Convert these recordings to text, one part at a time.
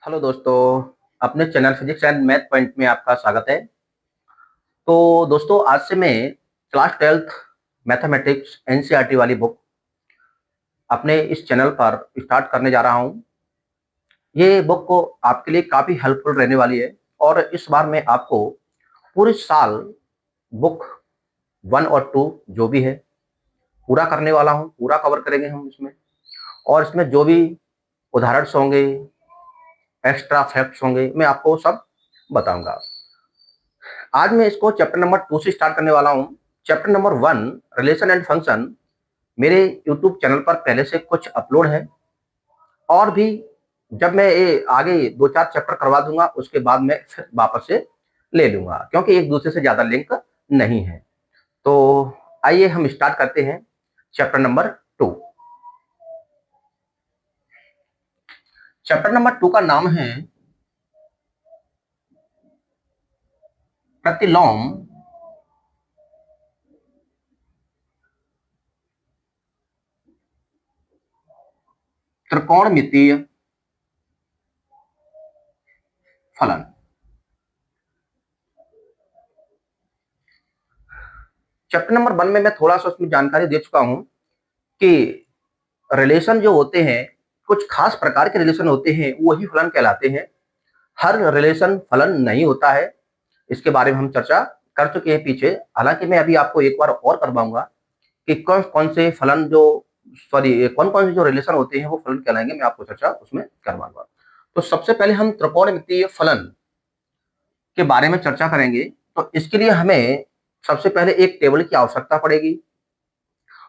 Hello दोस्तों, अपने channel physics and math point में आपका स्वागत है। तो दोस्तों, आज से मैं क्लास 12th मैथमेटिक्स एनसीईआरटी वाली बुक अपने इस चैनल पर स्टार्ट करने जा रहा हूँ। ये बुक को आपके लिए काफ़ी हेल्पफुल रहने वाली है और इस बार मैं आपको पूरे साल बुक 1 और 2 जो भी है पूरा करने वाला हूँ, पूरा कवर करेंगे हम इसमें। और इसमें जो भी उदाहरण होंगे, एक्स्ट्रा फैक्ट्स होंगे, मैं आपको सब बताऊंगा। आज मैं इसको चैप्टर नंबर 2 से स्टार्ट करने वाला हूँ। Chapter number 1 relation and function मेरे यूट्यूब चैनल पर पहले से कुछ अपलोड है और भी जब मैं ये आगे 2-4 चैप्टर करवा दूंगा उसके बाद मैं फिर वापस से ले लूंगा, क्योंकि एक दूसरे से ज़्यादा लिंक नहीं है। तो आइए हम स्टार्ट करते हैं चैप्टर नंबर 2। चैप्टर नंबर 2 का नाम है प्रतिलोम त्रिकोणमितीय फलन। चैप्टर नंबर 1 में मैं थोड़ा सा उसमें जानकारी दे चुका हूं कि रिलेशन जो होते हैं, कुछ खास प्रकार के रिलेशन होते हैं, वही फलन कहलाते हैं। हर रिलेशन फलन नहीं होता है, इसके बारे में हम चर्चा कर चुके हैं पीछे। हालांकि मैं अभी आपको एक बार और करवाऊंगा कि कौन कौन से फलन जो कौन कौन से जो रिलेशन होते हैं वो फलन कहलाएंगे, मैं आपको चर्चा उसमें करवाऊंगा। तो सबसे पहले हम त्रिकोणमितीय फलन के बारे में चर्चा करेंगे। तो इसके लिए हमें सबसे पहले एक टेबल की आवश्यकता पड़ेगी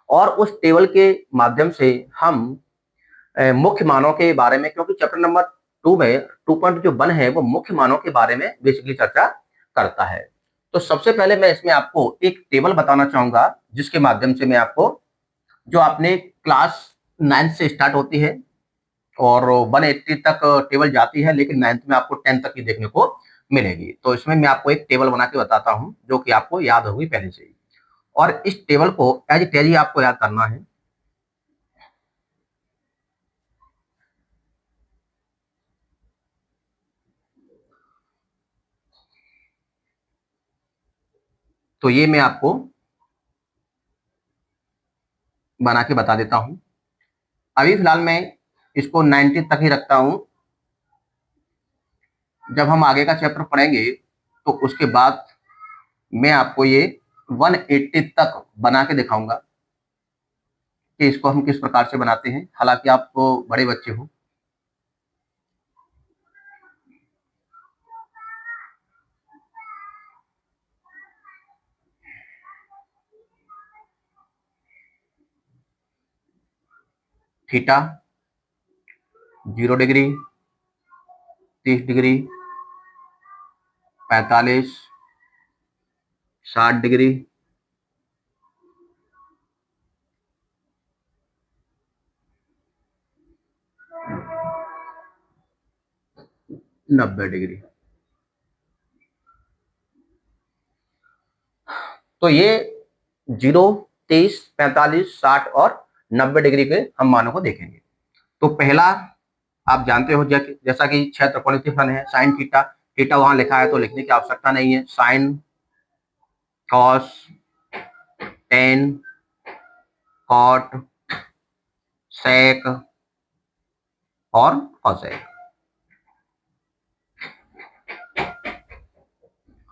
और उस टेबल के माध्यम से हम मुख्य मानों के बारे में, क्योंकि चैप्टर नंबर 2 में 2.1 है वो मुख्य मानों के बारे में बेसिकली चर्चा करता है। तो सबसे पहले मैं इसमें आपको एक टेबल बताना चाहूंगा जिसके माध्यम से मैं आपको, जो आपने क्लास 9 से स्टार्ट होती है और 180 तक टेबल जाती है, लेकिन 9th में आपको 10 तक की देखने को मिलेगी। तो इसमें मैं आपको एक टेबल बना के बताता हूं जो कि आपको याद होगी पहले से ही, और इस टेबल को एज इट इज ही आपको याद करना है। तो ये मैं आपको बना के बता देता हूं। अभी फिलहाल मैं इसको 90 तक ही रखता हूं। जब हम आगे का चैप्टर पढ़ेंगे तो उसके बाद मैं आपको ये 180 तक बना के दिखाऊंगा कि इसको हम किस प्रकार से बनाते हैं। हालांकि आप तो बड़े बच्चे हो। Theta 0 degree, 30 degree, 45, 60 degree, 90 degree. तो ये 0, 30, 45, 60 और 90 डिग्री के हम मानों को देखेंगे। तो पहला, आप जानते हो जैसा कि 6 त्रिकोणमितीय फलन है साइन थीटा। थीटा वहां लिखा है तो लिखने की आवश्यकता नहीं है। साइन, कॉस, टेन, कॉट, सेक और कॉसेक।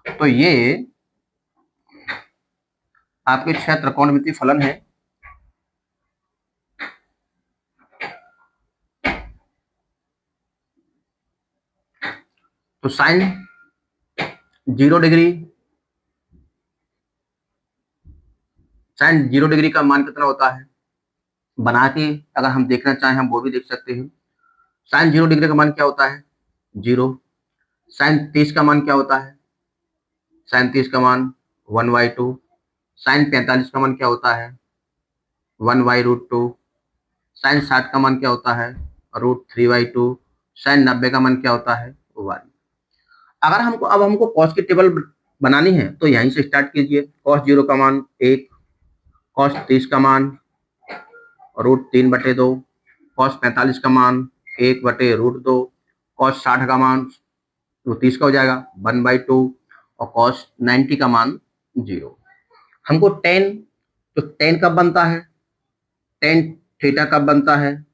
तो ये आपके 6 त्रिकोणमितीय फलन है। तो साइन 0 डिग्री, साइन 0 डिग्री का मान कितना होता है, बना के अगर हम देखना चाहें हम वो भी देख सकते हैं। साइन 0 डिग्री का मान क्या होता है, 0। साइन 30 का मान क्या होता है, साइन 30 का मान 1/2। साइन 45 का मान क्या होता है, 1/√2। साइन 60 का मान क्या होता है, √3/2। साइन 90 का मान क्या होता है, 1। अगर हमको अब हमको कॉस की टेबल बनानी है तो यहीं से स्टार्ट कीजिए। कॉस 0 का मान 1, कॉस 30 का मान √3/2, कॉस 45 का मान 1/√2, कॉस 60 का मान तो 30 का हो जाएगा 1/2 और कॉस 90 का मान 0। हमको टेन, तो टेन कब बनता है, टेन थीटा कब बनता है,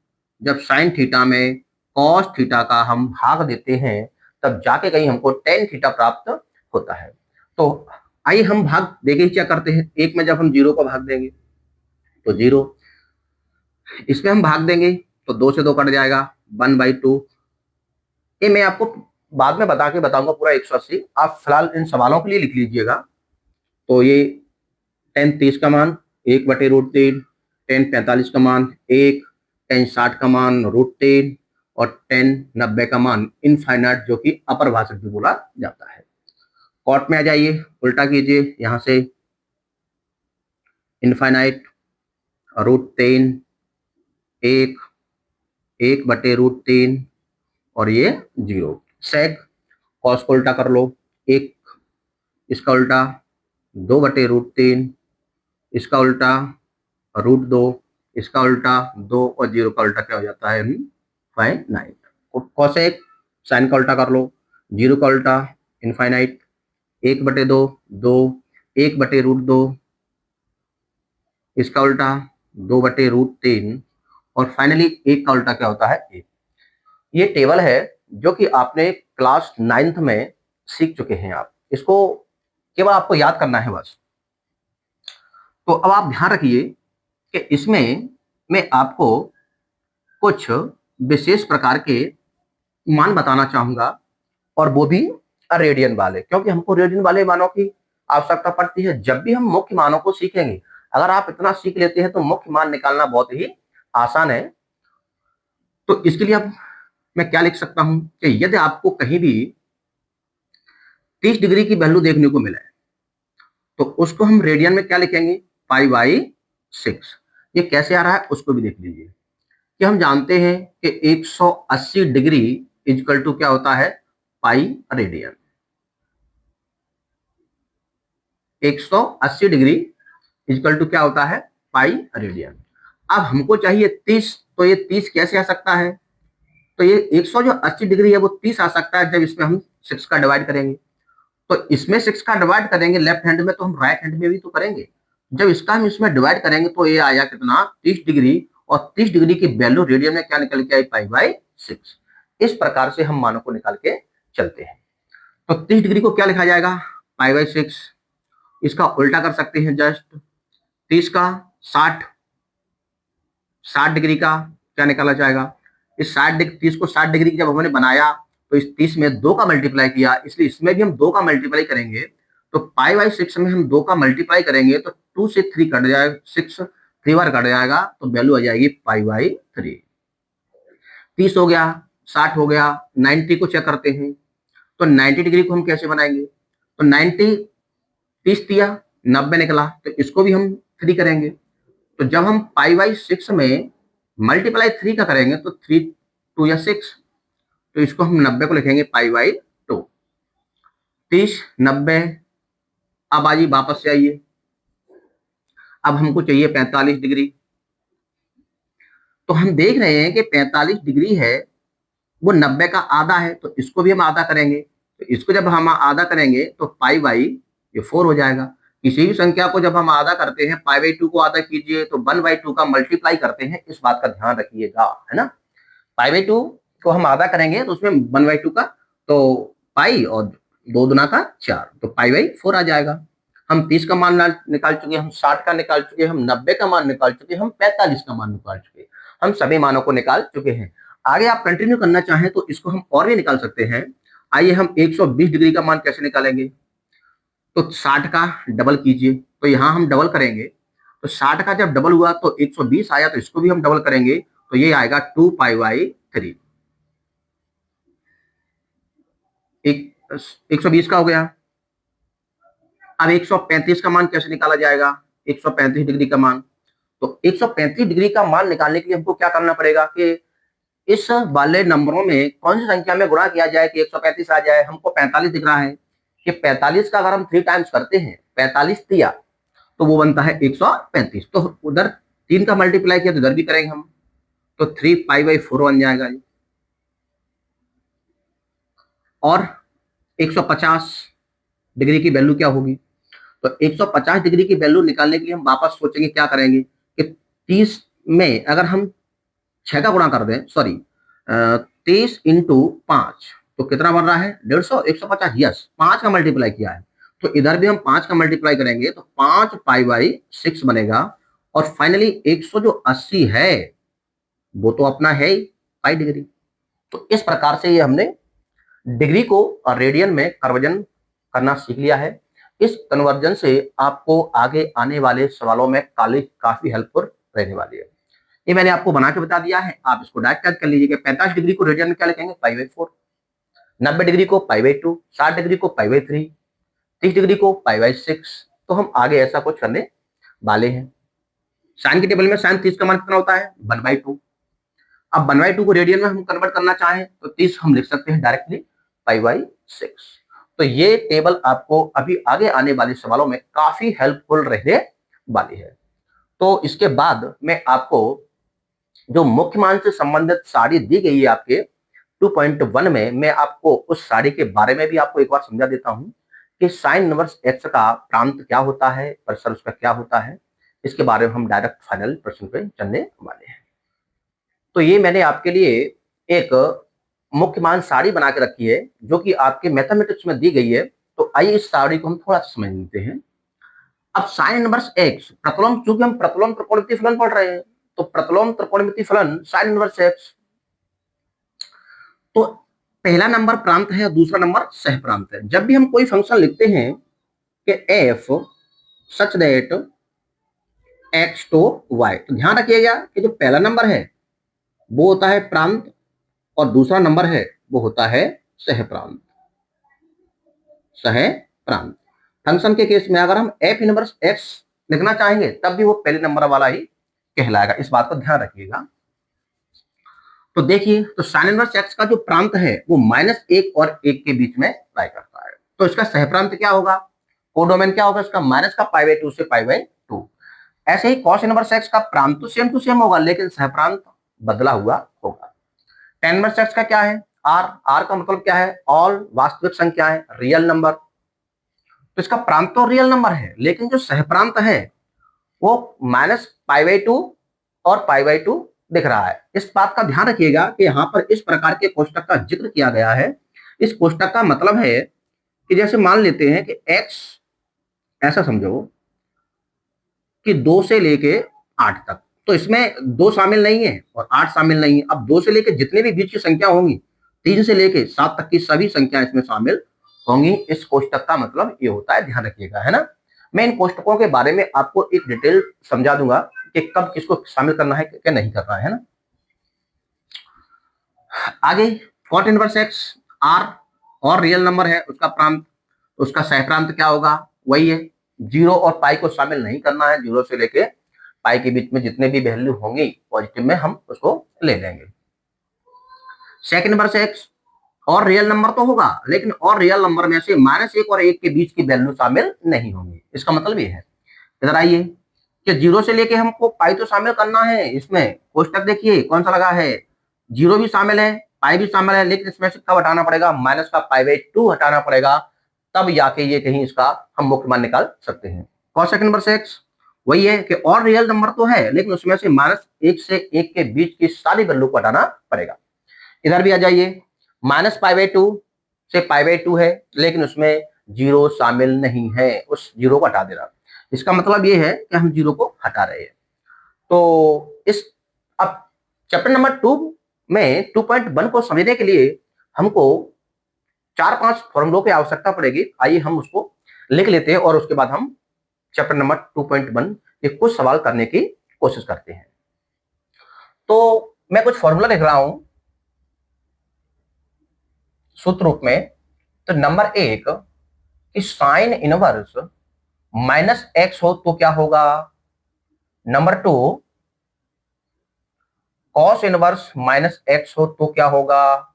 जब साइन थीटा में कॉस थीटा का हम भाग देते हैं तब जाके कहीं हमको टेन थीटा प्राप्त होता है। तो आइए हम भाग देके क्या करते हैं, एक में जब हम 0 को भाग देंगे तो 0, इसमें हम भाग देंगे तो 2 से 2 कट जाएगा 1/2। ये मैं आपको बाद में बता के बताऊंगा पूरा 180, आप फिलहाल इन सवालों के लिए लिख लीजिएगा। तो ये टेन 30 का मान 1/√3, टेन 45 का मान 1, टेन 60 का मान √10 और टेन 90 का मान इनफाइनाइट, जो कि अपर भाषा भी बोला जाता है। कॉट में आ जाइए, उल्टा कीजिए, यहां से इनफाइनाइट √10, 1, 1/√3 और ये 0। सेक कॉस को उल्टा कर लो, 1 इसका उल्टा 2/√3, इसका उल्टा √2, इसका उल्टा 2 और 0 का उल्टा क्या हो जाता है, इनफाइनाइट। कॉसेक साइन का उल्टा कर लो, 0 का उल्टा इनफाइनाइट, 1/2, 2, 1/√2, इसका उल्टा 2/√3 और फाइनली 1 का उल्टा क्या होता है, 1। ये टेबल है जो कि आपने क्लास 9th में सीख चुके हैं। आप इसको केवल आपको याद करना है बस। तो अब आप ध्यान रखिए कि इसमें मैं आपको कुछ विशेष प्रकार के मान बताना चाहूंगा और वो भी रेडियन वाले, क्योंकि हमको रेडियन वाले मानों की आवश्यकता पड़ती है। जब भी हम मुख्य मानों को सीखेंगे, अगर आप इतना सीख लेते हैं तो मुख्य मान निकालना बहुत ही आसान है। तो इसके लिए अब मैं क्या लिख सकता हूं कि यदि आपको कहीं भी 30 डिग्री की वैल्यू देखने को मिले तो उसको हम रेडियन में क्या लिखेंगे, π/6। ये कैसे आ रहा है उसको भी देख लीजिए कि हम जानते हैं कि 180 डिग्री इक्वल टू क्या होता है, pi radian. 180 degree equal to क्या होता है, पाई रेडियन। अब हमको चाहिए 30, तो ये 30 कैसे आ सकता है, तो ये 180 डिग्री है वो 30 आ सकता है जब इसमें हम 6 का डिवाइड करेंगे। तो इसमें 6 का डिवाइड करेंगे लेफ्ट हैंड में, तो हम राइट हैंड में भी तो करेंगे। जब इसका हम इसमें डिवाइड करेंगे तो ये आया कितना, 30 डिग्री, और 30 डिग्री की वैल्यू रेडियन में क्या निकल के आई, π/6। इस प्रकार से हम मानों को निकाल के चलते हैं। तो 30 डिग्री को क्या लिखा जाएगा, π/6। इसका उल्टा कर सकते हैं जस्ट, 30 का 60 डिग्री का क्या निकाला जाएगा। इस 30 को 60 डिग्री जब हमने बनाया तो इस 30 में 2 का मल्टीप्लाई किया, इसलिए इसमें भी हम 2 का मल्टीप्लाई करेंगे। तो π/6 में हम 2 का मल्टीप्लाई करेंगे तो 2 से 3 कट जाएगा, 6 3 बार कट जाएगा तो वैल्यू आ जाएगी π/3। 30 हो गया, 60 हो गया, 90 को चेक करते हैं। तो 90 डिग्री को हम कैसे बनाएंगे, तो 90 30 दिया 90 निकला, तो इसको भी हम 3 करेंगे। तो जब हम π/6 में मल्टीप्लाई 3 का करेंगे तो 3 2 या 6, तो इसको हम 90 को लिखेंगे π/2। 30 90, अब आइए वापस से आइए, अब हमको चाहिए 45 डिग्री। तो हम देख रहे हैं कि 45 डिग्री है वो 90 का आधा है, तो इसको भी हम आधा करेंगे। तो इसको जब हम आधा करेंगे तो π/4 हो जाएगा। किसी भी संख्या को जब हम आधा करते हैं, π/2 को आधा कीजिए तो 1/2 का मल्टीप्लाई करते हैं, इस बात का ध्यान रखिएगा, है ना। π/2 को हम आधा करेंगे तो उसमें 1/2 का, तो पाई और 2 दुना का 4, तो π/4 आ जाएगा। हम 30 का मान निकाल चुके, हम 60 का निकाल चुके, हम 90 का मान निकाल चुके, हम 45 का मान निकाल चुके, हम सभी मानों को निकाल चुके हैं। आगे आप कंटिन्यू करना चाहें तो इसको हम और भी निकाल सकते हैं। आइए हम 120 डिग्री का मान कैसे निकालेंगे, तो 60 का डबल कीजिए, तो यहां हम डबल करेंगे, तो 60 का जब डबल हुआ तो 120 आया, तो इसको भी हम डबल करेंगे, तो ये आएगा 2π/3। 120 का हो गया। अब 135 का मान कैसे निकाला जाएगा, 135 डिग्री का मान, तो 135 डिग्री का मान निकालने के लिए हमको क्या करना पड़ेगा कि इस वाले नंबरों में कौन सी संख्या में गुणा किया जाए कि 135 आ जाए। हमको 45 दिख रहा है कि 45 का अगर हम 3 टाइम्स करते हैं, 45 दिया तो वो बनता है 135, तो उधर 3 का मल्टीप्लाई किया तो इधर भी करेंगे हम, तो 3π/4 बन जाएगा। और 150 डिग्री की वैल्यू क्या होगी। तो 150 डिग्री की वैल्यू निकालने के लिए हम वापस सोचेंगे क्या करेंगे कि 30 में अगर हम 6 का गुणा कर दें, सॉरी 30 इंटू 5, तो कितना बन रहा है 150, 150, यस 5 का मल्टीप्लाई किया है, तो इधर भी हम 5 का मल्टीप्लाई करेंगे तो 5 पाई बाई 6 बनेगा। और फाइनली 180 है वो तो अपना है ही पाई डिग्री। तो इस प्रकार से ये हमने डिग्री को रेडियन में कन्वर्जन करना सीख लिया है। इस कन्वर्जन से आपको आगे आने वाले सवालों में काफी हेल्पफुल रहने वाली है। ये मैंने आपको बना के बता दिया है, आप इसको डायरेक्ट याद कर लीजिए। 45 डिग्री को रेडियन में क्या लिखेंगे, पाई बाई 4, 90 डिग्री को पाई बाई 2, 60 डिग्री को पाई बाई 3, 30 डिग्री को पाई बाई 6। तो हम आगे ऐसा कुछ करने वाले हैं। साइन की टेबल में साइन 30 का मान कितना होता है 1/2। अब 1/2 को रेडियन में हम कन्वर्ट करना चाहें तो 30 हम लिख सकते हैं डायरेक्टली पाई बाई 6। तो ये टेबल आपको अभी आगे आने वाले सवालों में काफी हेल्पफुल रहने वाली है। तो इसके बाद मैं आपको जो मुख्य मान से संबंधित सारी दी गई है आपके 2.1 में, मैं आपको उस साड़ी के बारे में भी आपको एक बार समझा देता हूं कि साइन इनवर्स एक्स का प्रांत क्या होता है, परिसर उसका क्या होता है। इसके बारे में हम डायरेक्ट फाइनल प्रश्न पे चलने वाले हैं। तो ये मैंने आपके लिए एक मुख्य मान साड़ी बना के रखी है जो कि आपके मैथमेटिक्स में दी गई है। तो आइए इस साड़ी को हम थोड़ा सा समझ लेते हैं। अब साइन इनवर्स एक्स प्रतिलोम, चूंकि हम प्रतिलोम त्रिकोणमितीय फलन पढ़ रहे हैं, तो प्रतिलोम त्रिकोणमितीय फलन साइन इनवर्स एक्स, तो पहला नंबर प्रांत है और दूसरा नंबर सह प्रांत है। जब भी हम कोई फंक्शन लिखते हैं कि f such that x to y, तो ध्यान रखिएगा कि जो पहला नंबर है वो होता है प्रांत और दूसरा नंबर है वो होता है सह प्रांत। सह प्रांत फंक्शन के केस में अगर हम एफ इनवर्स एक्स लिखना चाहेंगे तब भी वो पहले नंबर वाला ही कहलाएगा, इस बात का ध्यान रखिएगा। तो देखिए, तो साइन इनवर्स एक्स का जो प्रांत है वो -1 और 1 के बीच में लाई करता है। तो इसका सहप्रांत क्या होगा, कोडोमेन क्या होगा इसका, माइनस का पाई बाई 2 से पाई बाई 2। ऐसे ही कॉस इनवर्स एक्स का प्रांत तो सेम टू सेम होगा लेकिन सहप्रांत बदला हुआ होगा। टेन इनवर्स एक्स का क्या है, आर, आर का मतलब क्या है, ऑल वास्तविक संख्याएं, रियल नंबर। तो इसका प्रांत तो रियल नंबर है लेकिन जो सहप्रांत है वो माइनस पाई बाई 2 और पाई बाई 2 दिख रहा है। इस बात का ध्यान रखिएगा कि यहाँ पर इस प्रकार के कोष्टक का जिक्र किया गया है। इस कोष्टक का मतलब है कि जैसे मान लेते हैं कि x, ऐसा समझो कि 2 से लेके 8 तक, तो इसमें 2 शामिल नहीं है और 8 शामिल नहीं है। अब 2 से लेके जितने भी बीच की संख्या होंगी, 3 से लेके 7 तक की सभी संख्या इसमें शामिल होंगी। इस कोष्टक का मतलब ये होता है, ध्यान रखिएगा, है ना। मैं इन कोष्टकों के बारे में आपको एक डिटेल समझा दूंगा कि कब किसको शामिल करना है क्या नहीं करना है ना। आगे कॉट इनवर्स एक्स, आर और रियल नंबर है उसका प्रांत, उसका सह प्रांत क्या होगा, वही है 0 और पाई को शामिल नहीं करना है। 0 से लेके पाई के बीच में जितने भी वैल्यू होंगी पॉजिटिव में हम उसको ले लेंगे। सेकंड नंबर से एक्स और रियल नंबर तो होगा लेकिन और रियल नंबर में से -1 और 1 के बीच की वैल्यू शामिल नहीं होंगी। इसका मतलब ये है, इधर आइए कि 0 से लेके हमको पाई तो शामिल करना है। इसमें कोष्टक देखिए कौन सा लगा है, 0 भी शामिल है पाई भी शामिल है, लेकिन इसमें से कब हटाना पड़ेगा, माइनस का पाई बाई 2 हटाना पड़ेगा, तब जाके ये कहीं इसका हम मुख्य मान निकाल सकते हैं। कॉस सेकंड नंबर से एक्स वही है कि और रियल नंबर तो है लेकिन उसमें से -1 से 1 के बीच की सारी वैल्यू को हटाना पड़ेगा। इधर भी आ जाइए, माइनस पाई बाई 2 से पाई बाई 2 है लेकिन उसमें 0 शामिल नहीं है, उस 0 को हटा देना। इसका मतलब ये है कि हम 0 को हटा रहे हैं। तो इस अब चैप्टर नंबर 2 में 2.1 को समझने के लिए हमको 4-5 फॉर्मूलों की आवश्यकता पड़ेगी। आइए हम उसको लिख लेते हैं और उसके बाद हम चैप्टर नंबर 2.1 के कुछ सवाल करने की कोशिश करते हैं। तो मैं कुछ फॉर्मूला लिख रहा हूं सूत्र रूप में। तो नंबर 1 कि साइन इनवर्स -x हो तो क्या होगा, नंबर 2 कॉस इनवर्स -x हो तो क्या होगा,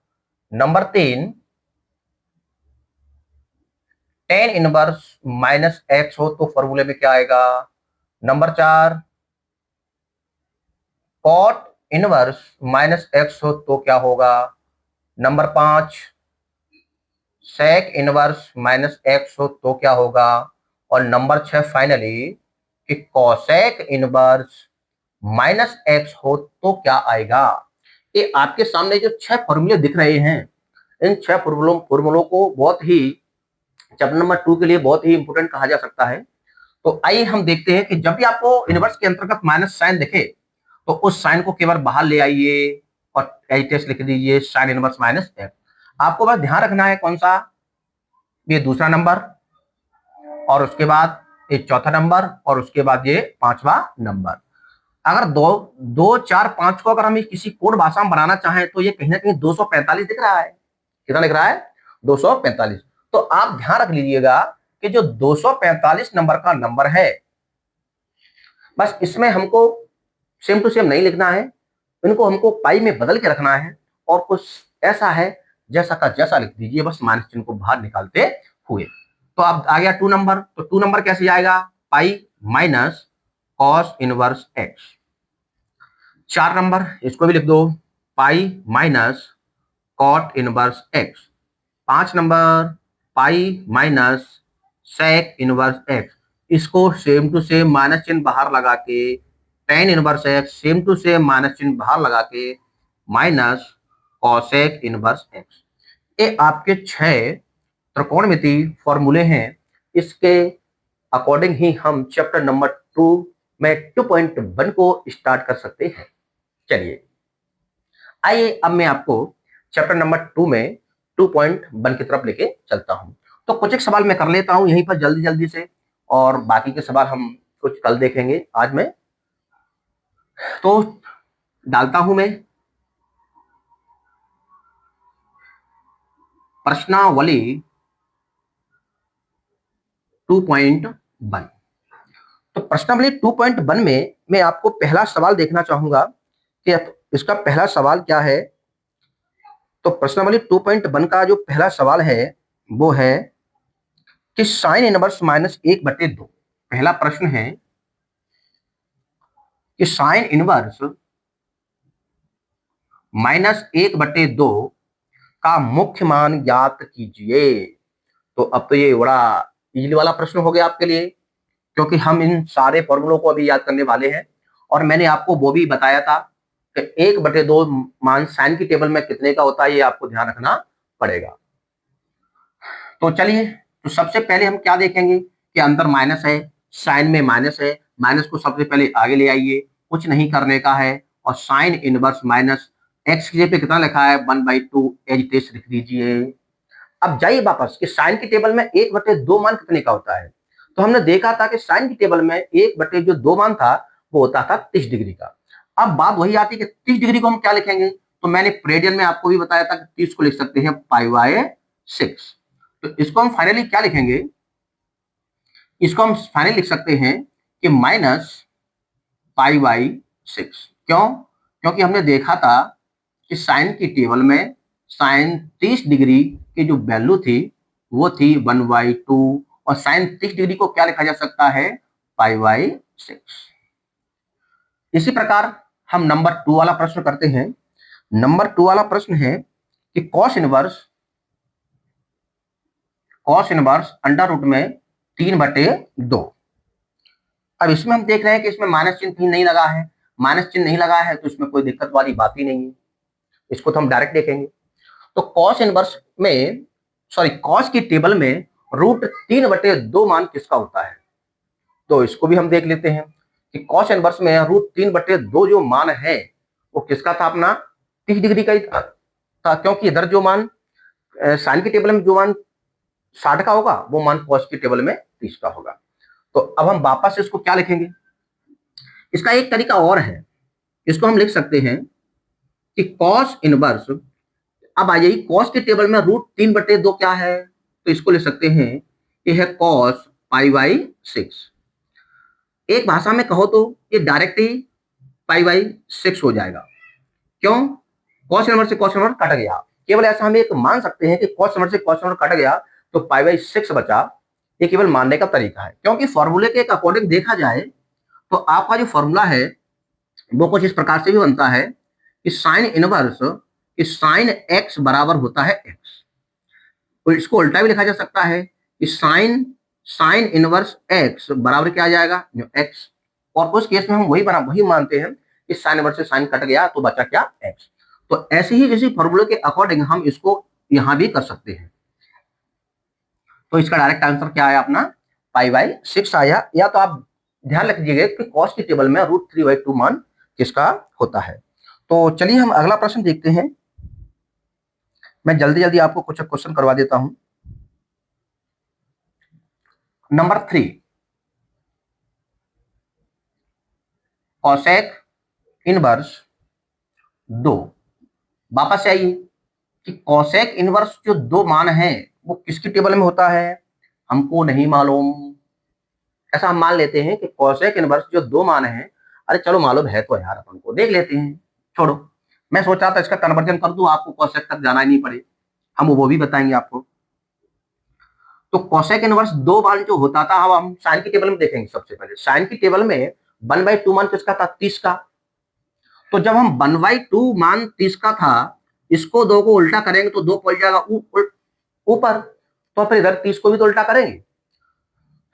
नंबर 3 टेन इनवर्स -x हो तो फॉर्मूले में क्या आएगा, नंबर 4 कॉट इनवर्स -x हो तो क्या होगा, number 5 sec inverse minus x हो तो क्या होगा, और नंबर 6 फाइनली कि कॉसेक इनवर्स माइनस एक्स हो तो क्या आएगा। ये आपके सामने जो 6 फॉर्मूले दिख रहे हैं, इन 6 फॉर्मूलों को बहुत ही चैप्टर नंबर 2 के लिए बहुत ही इंपोर्टेंट कहा जा सकता है। तो आइए हम देखते हैं कि जब भी आपको इनवर्स के अंतर्गत माइनस साइन दिखे तो उस साइन को केवल बाहर ले आइए और एच टेस्ट लिख दीजिए, साइन इनवर्स माइनस एक्स। आपको बस ध्यान रखना है कौन सा, ये दूसरा नंबर, और उसके बाद ये चौथा नंबर, और उसके बाद ये पांचवा नंबर। अगर दो दो चार पांच को अगर हम किसी कोड भाषा में बनाना चाहें तो ये कहीं ना कहीं 245 दिख रहा है। कितना लिख रहा है, 245। तो आप ध्यान रख लीजिएगा कि जो 245 नंबर का नंबर है, बस इसमें हमको सेम टू सेम नहीं लिखना है, इनको हमको पाई में बदल के रखना है, और कुछ ऐसा है जैसा का जैसा लिख दीजिए, बस माइनस चिन्ह को बाहर निकालते हुए। तो अब आ गया 2 नंबर, तो 2 नंबर कैसे आएगा, pi minus cos inverse x. 4 number इसको भी लिख दो, pi minus cot inverse x. 5 number pi minus sec inverse x. इसको सेम टू सेम माइनस चिन्ह बाहर लगा के tan inverse x, same to same minus चिन्ह बाहर लगा के माइनस कॉसेक इनवर्स एक्स। ये आपके 6 त्रिकोणमिति फॉर्मूले हैं। इसके अकॉर्डिंग ही हम चैप्टर नंबर 2 में 2.1 को स्टार्ट कर सकते हैं। चलिए आइए अब मैं आपको चैप्टर नंबर 2 में 2.1 की तरफ लेके चलता हूं। तो कुछ एक सवाल मैं कर लेता हूं यहीं पर जल्दी जल्दी से, और बाकी के सवाल हम कुछ कल देखेंगे। आज मैं तो डालता हूं मैं प्रश्नावली 2.1। तो प्रश्नावली 2.1 में मैं आपको पहला सवाल देखना चाहूंगा कि इसका पहला सवाल क्या है। तो प्रश्नावली 2.1 का जो पहला सवाल है वो है कि साइन इनवर्स माइनस 1/2। पहला प्रश्न है कि साइन इनवर्स माइनस 1/2 का मुख्य मान ज्ञात कीजिए। तो अब तो ये बड़ा इजी वाला प्रश्न हो गया आपके लिए, क्योंकि हम इन सारे फॉर्मूलों को अभी याद करने वाले हैं, और मैंने आपको वो भी बताया था कि 1/2 मान साइन की टेबल में कितने का होता है, ये आपको ध्यान रखना पड़ेगा। तो चलिए, तो सबसे पहले हम क्या देखेंगे कि अंदर माइनस है, साइन में माइनस है, माइनस को सबसे पहले आगे ले आइए, कुछ नहीं करने का है, और साइन इनवर्स माइनस एक्स की जगह पे कितना लिखा है 1/2 एज इट इज लिख दीजिए। अब जाइए वापस कि साइन की टेबल में 1/2 मान कितने का होता है। तो हमने देखा था कि साइन की टेबल में 1/2 मान था वो होता था 30 डिग्री का। अब बात वही आती है कि 30 डिग्री को हम क्या लिखेंगे, तो मैंने प्रेडियन में आपको भी बताया था कि 30 को लिख सकते हैं π/6। तो इसको हम फाइनली क्या लिखेंगे, इसको हम फाइनली लिख सकते हैं कि -π/6। क्यों, क्योंकि हमने देखा था कि साइन की टेबल में साइन 30 डिग्री की जो वैल्यू थी वो थी 1/2, और साइन 30 डिग्री को क्या लिखा जा सकता है π/6। इसी प्रकार हम नंबर 2 वाला प्रश्न करते हैं। नंबर 2 वाला प्रश्न है कि कॉस इनवर्स अंडर रूट में 3/2। अब इसमें हम देख रहे हैं कि इसमें माइनस चिन्ह नहीं लगा है, माइनस चिन्ह नहीं लगा है तो इसमें कोई दिक्कत वाली बात ही नहीं है, इसको तो हम डायरेक्ट देखेंगे। तो कॉस इनवर्स में कॉस की टेबल में रूट 3/2 मान किसका होता है, तो इसको भी हम देख लेते हैं कि कॉस इनवर्स में रूट 3/2 जो मान है वो किसका था, अपना 30 डिग्री का ही था, क्योंकि इधर जो मान साइन की टेबल में जो मान 60 का होगा वो मान कॉस की टेबल में 30 का होगा। तो अब हम वापस इसको क्या लिखेंगे, इसका एक तरीका और है, इसको हम लिख सकते हैं कि कॉस इनवर्स, अब आ जाइए कॉस की टेबल में रूट 3/2 क्या है, तो इसको लिख सकते हैं ये है कॉस π/6। एक भाषा में कहो तो ये डायरेक्ट ही π/6 हो जाएगा। क्यों, कॉस इनवर्स से कॉस इनवर्स कट गया, केवल ऐसा हम एक मान सकते हैं कि कॉस इनवर्स से कॉस इनवर्स कट गया तो π/6 बचा। ये केवल मानने का तरीका है, क्योंकि फॉर्मूले के अकॉर्डिंग देखा जाए तो आपका जो फॉर्मूला है वो कुछ इस प्रकार से भी बनता है कि साइन इनवर्स, कि साइन x बराबर होता है x, तो इसको उल्टा भी लिखा जा सकता है कि साइन साइन इनवर्स एक्स बराबर क्या आ जाएगा, एक्स। और उस केस में हम वही मानते हैं कि साइन इनवर्स से साइन कट गया तो बचा क्या, एक्स। तो ऐसे ही इसी फॉर्मूले के अकॉर्डिंग हम इसको यहां भी कर सकते हैं। तो इसका डायरेक्ट आंसर क्या आया अपना, पाई/6 आया। या तो आप ध्यान रख लीजिएगा कि कॉस की टेबल में √3/2 मान किसका होता है। तो चलिए हम अगला प्रश्न देखते हैं। मैं जल्दी जल्दी आपको कुछ क्वेश्चन करवा देता हूं। Number 3, cosec inverse 2। वापस से आइए कि कॉसेक इनवर्स जो 2 मान है वो किसकी टेबल में होता है, हमको नहीं मालूम। ऐसा हम मान लेते हैं कि कॉसेक इनवर्स जो 2 मान है, अरे चलो मालूम है तो यार अपन को देख लेते हैं, छोड़ो। मैं सोचा था इसका कन्वर्जन कर दूं, आपको कॉसेक तक जाना ही नहीं पड़े, हम वो भी बताएंगे आपको। तो कॉसेक इनवर्स 2 मान जो होता था, अब हम साइन की टेबल में देखेंगे। सबसे पहले साइन की टेबल में 1/2 मान किसका था, 30 का। तो जब हम 1/2 मान 30 का था, इसको 2 को उल्टा करेंगे तो 2 पलट जाएगा ऊपर, तो फिर इधर 30 को भी तो उल्टा करेंगे।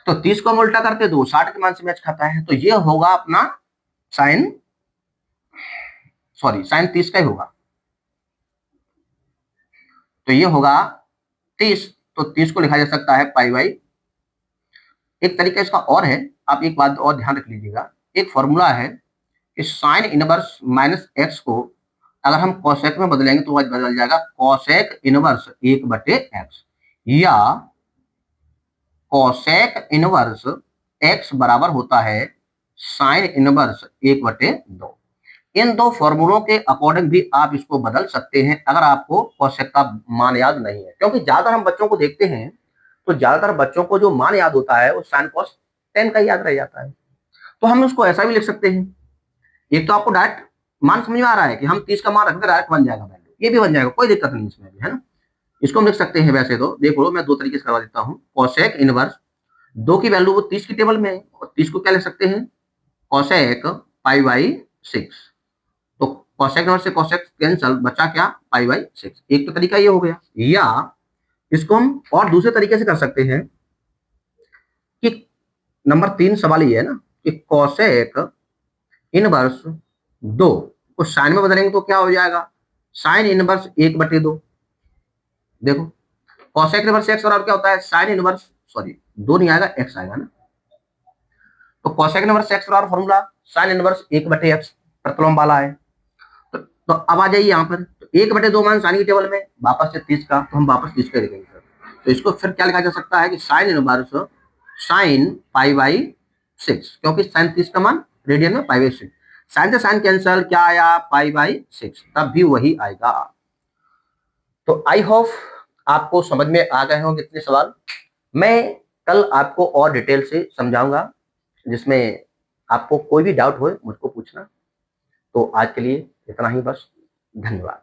तो 30 को हम उल्टा करते तो 60 के मान से मैच खाता है। तो ये होगा अपना साइन 30 का ही होगा। तो ये होगा 30, तो 30 को लिखा जा सकता है पाई/। एक तरीका इसका और है, आप एक बात और ध्यान रख लीजिएगा। एक फॉर्मूला है कि साइन इनवर्स -x को अगर हम कॉसेक में बदलेंगे तो बदल जाएगा कॉसेक इनवर्स 1/x, या कॉसेक इनवर्स x बराबर होता है साइन इनवर्स 1/2। इन 2 फॉर्मूलों के अकॉर्डिंग भी आप इसको बदल सकते हैं अगर आपको कॉसेक का मान याद नहीं है। क्योंकि ज्यादातर हम बच्चों को देखते हैं तो ज्यादातर बच्चों को जो मान याद होता है वो साइन कॉस 10 का याद रह जाता है। तो हम उसको ऐसा भी लिख सकते हैं। एक तो आपको डायरेक्ट मान समझ में आ रहा है कि हम 30 का मान रखकर डायरेक्ट बन जाएगा वैल्यू, ये भी बन जाएगा, कोई दिक्कत नहीं इसमें भी, है ना। इसको हम लिख सकते हैं। वैसे तो देखो मैं 2 तरीके से करवा देता हूँ। कॉसेक इनवर्स 2 की वैल्यू वो 30 की टेबल में है, और 30 को क्या लिख सकते हैं, कॉसेक पाई/6। तो कॉसेक इनवर्स से कॉसेक कैंसल, बचा क्या, पाई/6। एक तो तरीका ये हो गया। या इसको हम और दूसरे तरीके से कर सकते हैं कि नंबर 3 सवाल ये है ना कि कॉसेक इनवर्स 2 को साइन में बदलेंगे तो क्या हो जाएगा, साइन इनवर्स 1/2। देखो कॉसेक इनवर्स x बराबर क्या होता है, साइन इनवर्स 2 नहीं आएगा, x आएगा ना। तो कॉसेक इनवर्स x बराबर फॉर्मूला साइन इनवर्स 1/x, प्रतिलोम वाला है। तो अब आ जाइए यहाँ पर, तो 1/2 मान साइन की टेबल में, वापस से 30 का, तो हम वापस 30 का लिखेंगे सर। तो इसको फिर क्या लिखा जा सकता है कि साइन इनवर्स साइन पाई/6, क्योंकि साइन 30 का मान रेडियन में पाई/6, साइन से साइन कैंसल, क्या आया, पाई/6, तब भी वही आएगा। तो आई होप आपको समझ में आ गए होंगे इतने सवाल। मैं कल आपको और डिटेल से समझाऊंगा, जिसमें आपको कोई भी डाउट हो मुझको पूछना। तो आज के लिए इतना ही बस, धन्यवाद।